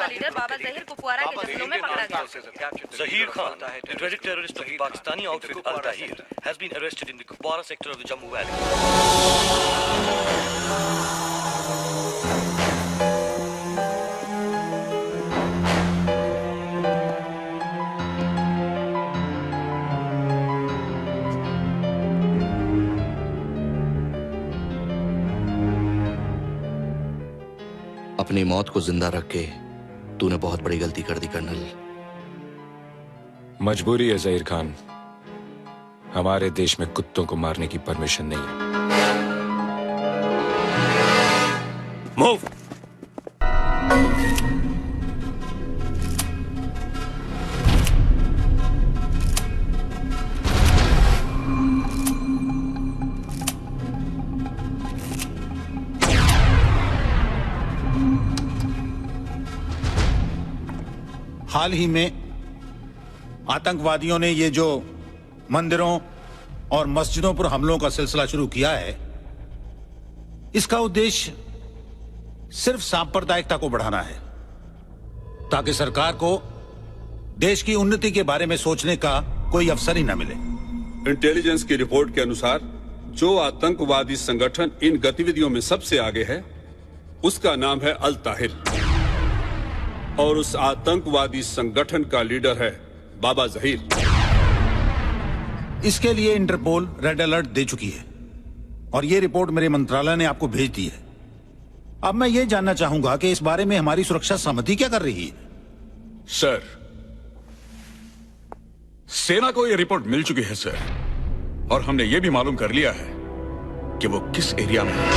Leader बाबा जहीर कुपवारा के जंगलों में पकड़ा गया। Zahir Khan, the dreaded terrorist of the Pakistani outfit Al-Tahir, has been arrested in the Kupwara sector of the Jammu Valley. अपनी मौत को जिंदा रख के तूने बहुत बड़ी गलती कर दी कर्नल। मजबूरी है ज़हीर खान, हमारे देश में कुत्तों को मारने की परमिशन नहीं है। Move! हाल ही में आतंकवादियों ने ये जो मंदिरों और मस्जिदों पर हमलों का सिलसिला शुरू किया है, इसका उद्देश्य सिर्फ सांप्रदायिकता को बढ़ाना है ताकि सरकार को देश की उन्नति के बारे में सोचने का कोई अवसर ही न मिले। इंटेलिजेंस की रिपोर्ट के अनुसार जो आतंकवादी संगठन इन गतिविधियों में सबसे आगे है उसका नाम है अल ताहिर और उस आतंकवादी संगठन का लीडर है बाबा जहीर। इसके लिए इंटरपोल रेड अलर्ट दे चुकी है और ये रिपोर्ट मेरे मंत्रालय ने आपको भेज दी है। अब मैं ये जानना चाहूंगा कि इस बारे में हमारी सुरक्षा समिति क्या कर रही है। सर, सेना को यह रिपोर्ट मिल चुकी है सर, और हमने यह भी मालूम कर लिया है कि वो किस एरिया में है।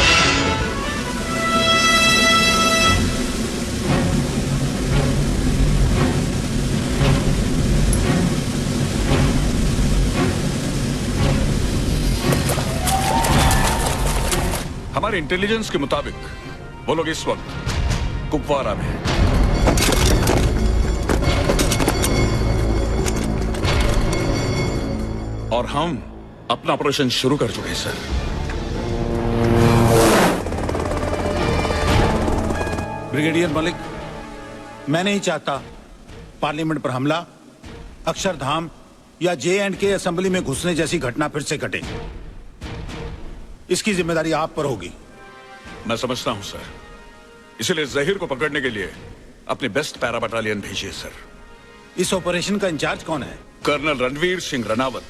हमारे इंटेलिजेंस के मुताबिक वो लोग इस वक्त कुपवारा में हैं। और हम अपना ऑपरेशन शुरू कर चुके हैं सर। ब्रिगेडियर मलिक, मैं नहीं चाहता पार्लियामेंट पर हमला, अक्षरधाम या J&K असेंबली में घुसने जैसी घटना फिर से घटे। इसकी जिम्मेदारी आप पर होगी। मैं समझता हूं सर, इसलिए जहीर को पकड़ने के लिए अपने बेस्ट पैरा बटालियन भेजिए सर। इस ऑपरेशन का इंचार्ज कौन है? कर्नल रणवीर सिंह रनावत।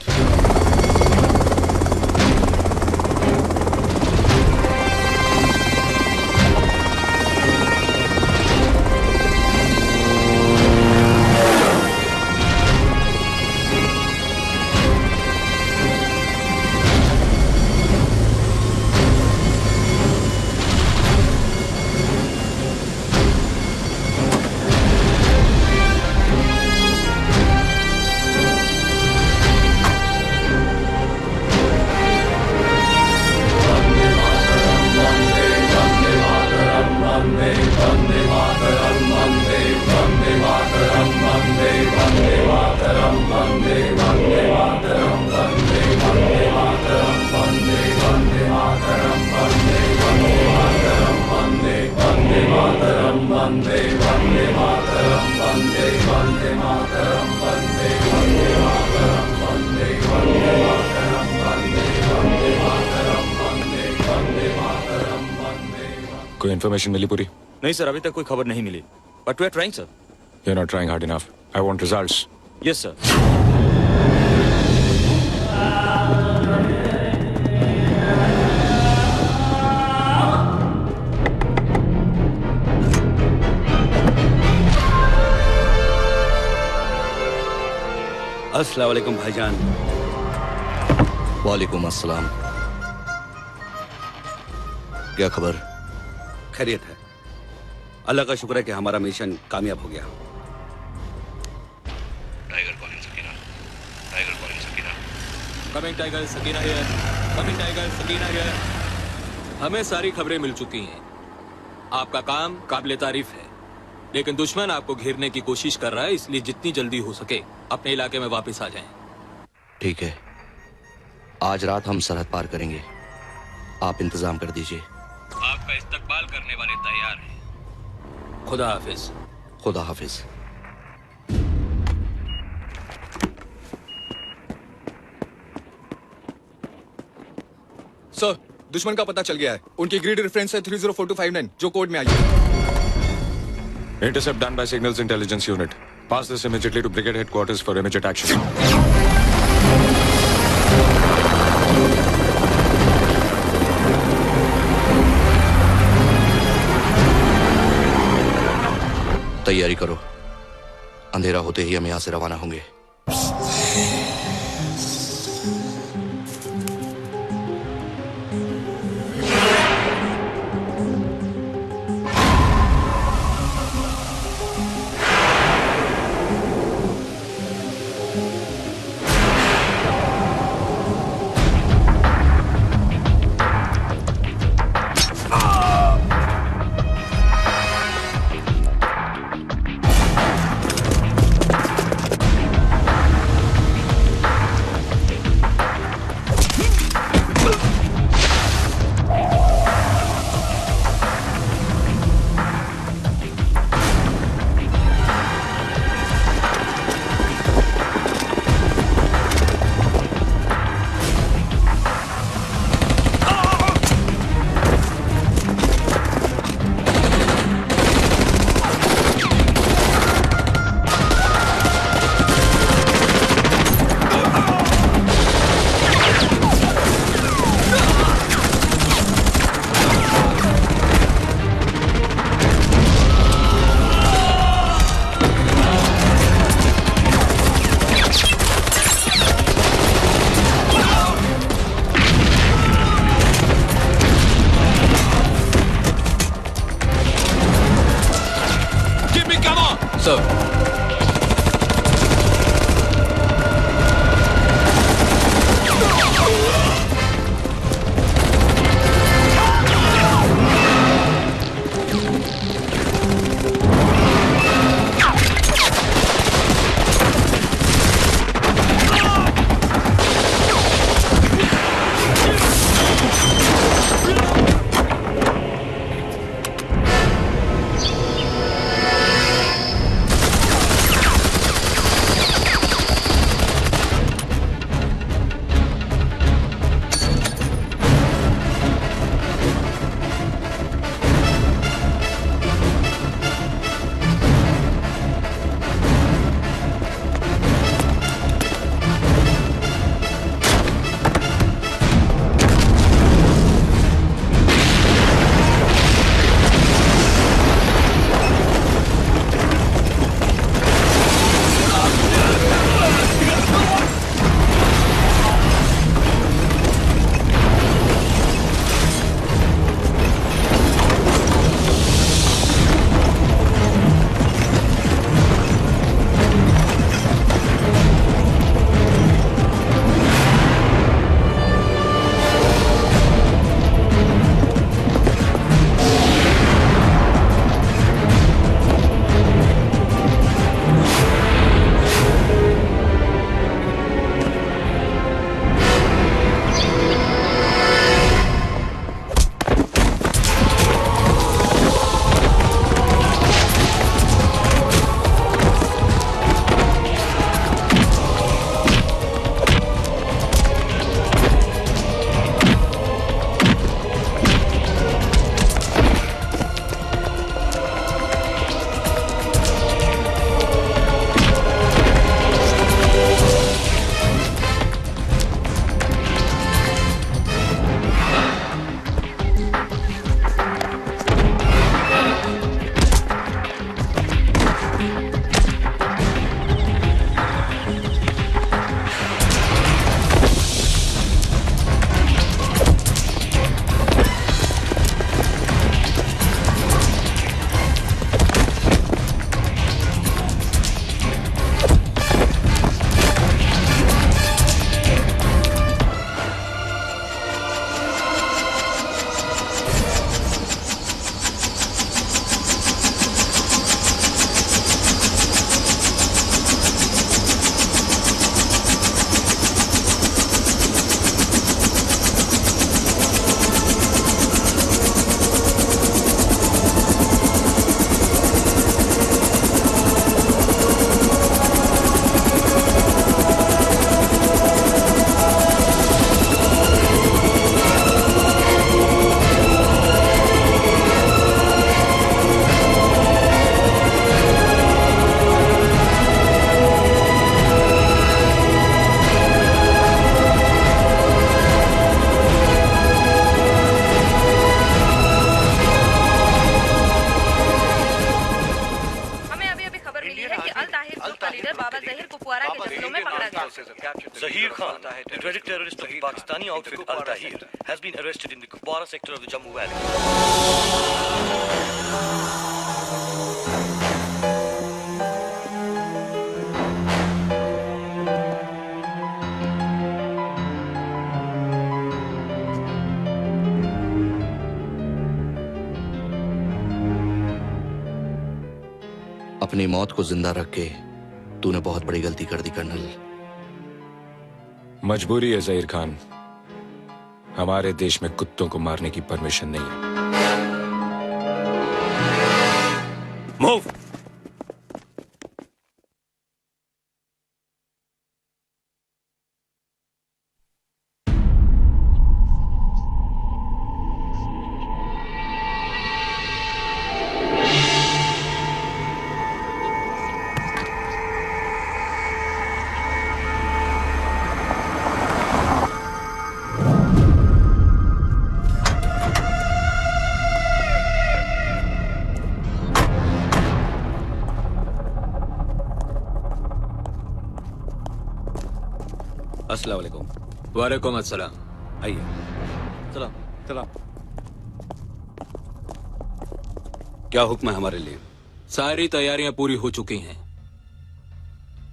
कोई इन्फॉर्मेशन मिली पूरी? नहीं सर, अभी तक कोई खबर नहीं मिली। But we are trying, sir. You're not trying hard enough. I want results. Yes, sir. अस्सलाम वालेकुम भाईजान। वालेकुम अस्सलाम। क्या खबर? खैरियत है, अल्लाह का शुक्र है कि हमारा मिशन कामयाब हो गया। Tiger calling Sakina, tiger calling Sakina. Coming tiger Sakina here, coming tiger Sakina here. हमें सारी खबरें मिल चुकी हैं। आपका काम काबिले तारीफ है, लेकिन दुश्मन आपको घेरने की कोशिश कर रहा है, इसलिए जितनी जल्दी हो सके अपने इलाके में वापस आ जाएं। ठीक है, आज रात हम सरहद पार करेंगे। आप इंतजाम कर दीजिए। आपका इस्तकबाल करने वाले तैयार हैं। खुदा हाफिज। खुदा हाफिज। सर, दुश्मन का पता चल गया है। उनकी ग्रिड रेफरेंस है 304259 जो कोड में आई है। Intercept done by Signals Intelligence Unit. Pass this immediately to Brigade Headquarters for immediate action. तैयारी करो, अंधेरा होते ही हम यहां से रवाना होंगे। कुपवारा के जंगलों में पकड़ा गया। Zahir Khan, the dreaded terrorist of the Pakistani outfit Al Tahir, has been arrested in the Kupwara sector of the Jammu Valley. अपनी मौत को जिंदा रख के तूने बहुत बड़ी गलती कर दी कर्नल। मजबूरी है जहीर खान, हमारे देश में कुत्तों को मारने की परमिशन नहीं है। मूव। अस्सलाम वालेकुम। वालेकुम अस्सलाम। आइए। सलाम। सलाम। क्या हुक्म है हमारे लिए? सारी तैयारियां पूरी हो चुकी हैं।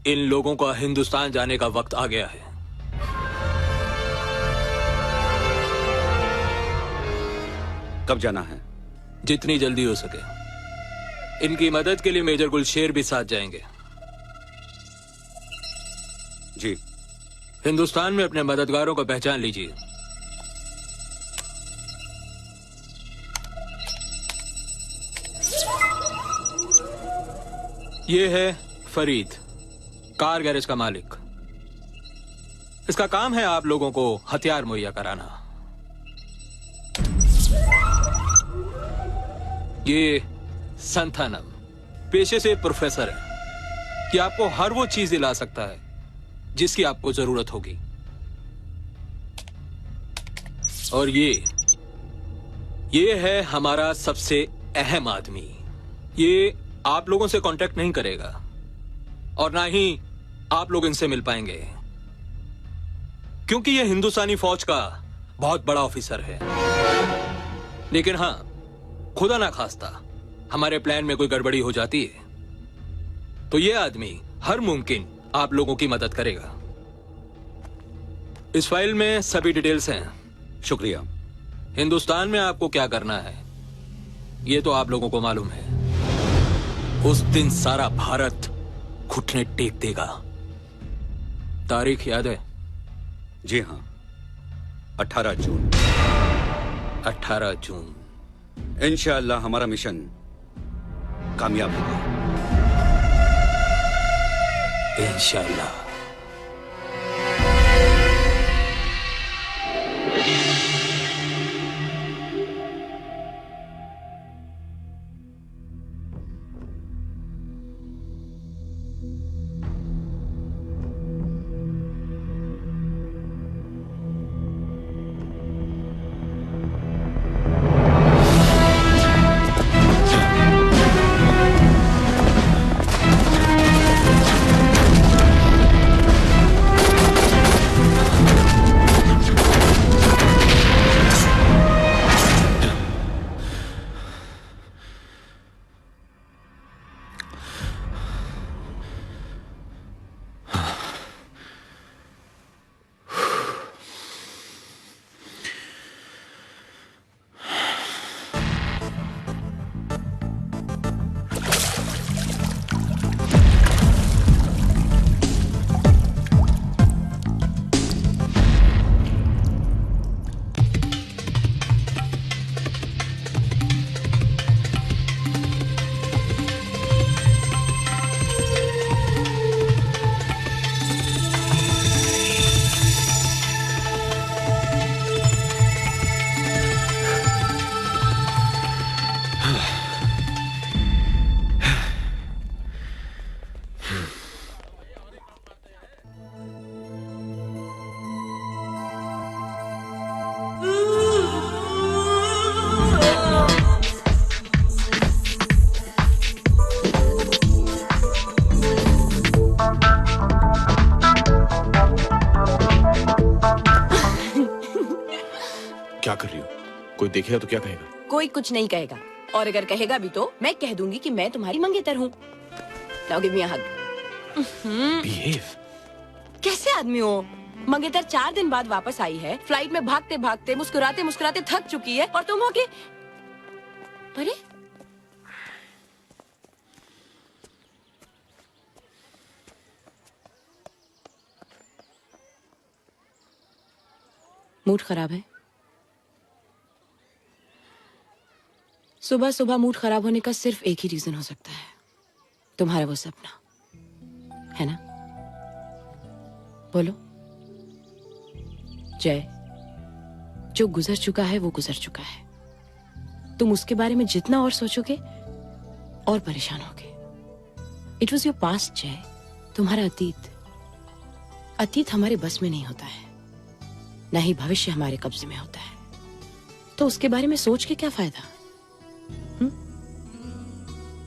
इन लोगों का हिंदुस्तान जाने का वक्त आ गया है। कब जाना है? जितनी जल्दी हो सके। इनकी मदद के लिए मेजर गुलशेर भी साथ जाएंगे। जी। हिंदुस्तान में अपने मददगारों को पहचान लीजिए। ये है फरीद, कार गैरेज का मालिक। इसका काम है आप लोगों को हथियार मुहैया कराना। ये संथानम पेशे से प्रोफेसर है कि आपको हर वो चीज दिला सकता है जिसकी आपको जरूरत होगी। और ये है हमारा सबसे अहम आदमी। ये आप लोगों से कांटेक्ट नहीं करेगा और ना ही आप लोग इनसे मिल पाएंगे, क्योंकि ये हिंदुस्तानी फौज का बहुत बड़ा ऑफिसर है। लेकिन हां, खुदा ना खास्ता हमारे प्लान में कोई गड़बड़ी हो जाती है तो ये आदमी हर मुमकिन आप लोगों की मदद करेगा। इस फाइल में सभी डिटेल्स हैं। शुक्रिया। हिंदुस्तान में आपको क्या करना है ये तो आप लोगों को मालूम है। उस दिन सारा भारत घुटने टेक देगा। तारीख याद है? जी हां, 18 जून। 18 जून। इंशाअल्लाह हमारा मिशन कामयाब होगा। इंशाअल्लाह। कोई देखेगा तो क्या कहेगा? कोई कुछ नहीं कहेगा, और अगर कहेगा भी तो मैं कह दूंगी कि मैं तुम्हारी मंगेतर हूँ। नाउ गिव मी अ हग। बिहेव। कैसे आदमी हो? मंगेतर 4 दिन बाद वापस आई है, फ्लाइट में भागते भागते मुस्कुराते मुस्कुराते थक चुकी है, और तुम हो के अरे मूड खराब है। सुबह सुबह मूड खराब होने का सिर्फ एक ही रीजन हो सकता है, तुम्हारा वो सपना, है ना? बोलो। जय, जो गुजर चुका है वो गुजर चुका है। तुम उसके बारे में जितना और सोचोगे और परेशान होगे। इट वॉज योर पास्ट जय, तुम्हारा अतीत। अतीत हमारे बस में नहीं होता है, ना ही भविष्य हमारे कब्जे में होता है, तो उसके बारे में सोच के क्या फायदा?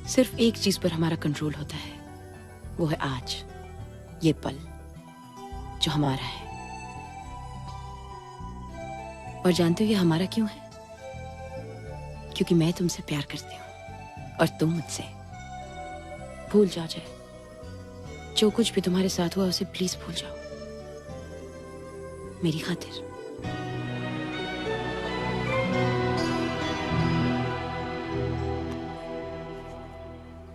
सिर्फ एक चीज पर हमारा कंट्रोल होता है, वो है आज, ये पल जो हमारा है। और जानते हो ये हमारा क्यों है? क्योंकि मैं तुमसे प्यार करती हूँ और तुम मुझसे। भूल जाओ जय, जो कुछ भी तुम्हारे साथ हुआ उसे प्लीज भूल जाओ, मेरी खातिर।